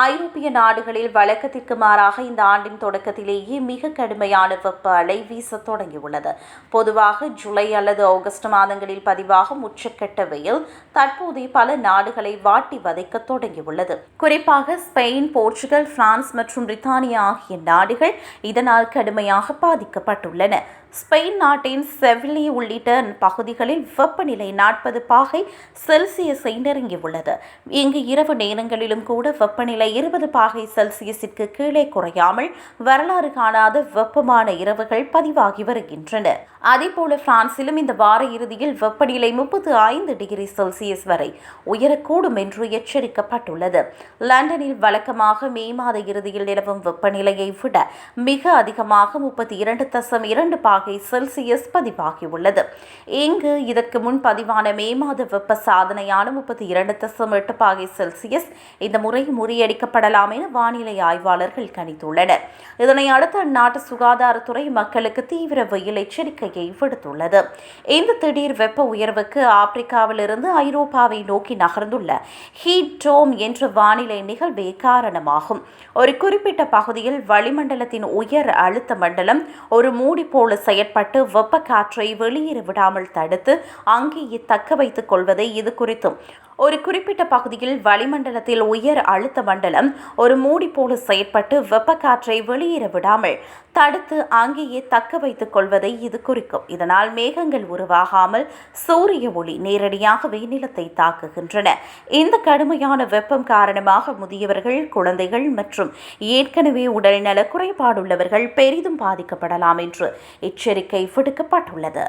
ஐரோப்பிய நாடுகளில் வழக்கத்திற்கு மாறாக இந்த ஆண்டின் தொடக்கத்திலேயே மிக கடுமையான வெப்ப அலை வீசத் தொடங்கியுள்ளது. பொதுவாக ஜூலை அல்லது ஆகஸ்ட் மாதங்களில் பதிவாகும் உச்சக்கட்ட வெயில் தற்போது பல நாடுகளை வாட்டி வதைக்க தொடங்கியுள்ளது. குறிப்பாக ஸ்பெயின், போர்ச்சுகல், பிரான்ஸ் மற்றும் பிரித்தானியா ஆகிய நாடுகள் இதனால் கடுமையாக பாதிக்கப்பட்டுள்ளன. ஸ்பெயின் நாட்டின் செவில்லி உள்ளிட்ட பகுதிகளில் வெப்பநிலை 40 பாகை செல்சியஸை நெருங்கியுள்ளது. இங்கு இரவு நேரங்களிலும் கூட வெப்பநிலை 20 பாகை செல்சியஸிற்கு கீழே குறையாமல் வரலாறு காணாத வெப்பமான இரவுகள் பதிவாகி வருகின்றன. அதேபோல பிரான்சிலும் இந்த வார இறுதியில் வெப்பநிலை 35 டிகிரி செல்சியஸ் வரை உயரக்கூடும் என்று எச்சரிக்கப்பட்டுள்ளது. லண்டனில் வழக்கமாக மே மாத இறுதியில் நிலவும் வெப்பநிலையை விட மிக அதிகமாக 32.2 பாகை செல்சியஸ் பதிவாகியுள்ளது. இங்கு இதற்கு முன் பதிவான மே மாத வெப்ப சாதனையான 32.8 பாகை செல்சியஸ் இந்த முறை முறியடிக்கப்படலாம் என வானிலை ஆய்வாளர்கள் கணித்துள்ளனர். இதனை அடுத்து அந்நாட்டு சுகாதாரத்துறை மக்களுக்கு தீவிர வெயில் எச்சரிக்கையை விடுத்துள்ளது. இந்த திடீர் வெப்ப உயர்வுக்கு ஆப்பிரிக்காவிலிருந்து ஐரோப்பாவை நோக்கி நகர்ந்துள்ள ஹீட் டோம் என்ற வானிலை நிகழ்வே காரணமாகும். ஒரு குறிப்பிட்ட பகுதியில் வளிமண்டலத்தின் உயர் அழுத்த மண்டலம் ஒரு மூடி போல செயற்பட்டு வெப்ப காற்றை வெளியேற விடாமல் தடுத்து அங்கேயே தக்க வைத்துக் கொள்வதை இது குறித்தும் ஒரு குறிப்பிட்ட பகுதியில் வளிமண்டலத்தில் உயர் அழுத்த மண்டலம் ஒரு மூடி போல செயற்பட்டு வெப்ப காற்றை வெளியேற விடாமல் தடுத்து அங்கேயே தக்க வைத்துக் கொள்வதை இது குறிக்கும். இதனால் மேகங்கள் உருவாகாமல் சூரிய ஒளி நேரடியாகவே நிலத்தை தாக்குகின்றன. இந்த கடுமையான வெப்பம் காரணமாக முதியவர்கள், குழந்தைகள் மற்றும் ஏற்கனவே உடல்நல குறைபாடுள்ளவர்கள் பெரிதும் பாதிக்கப்படலாம் என்று எச்சரிக்கை விடுக்கப்பட்டுள்ளது.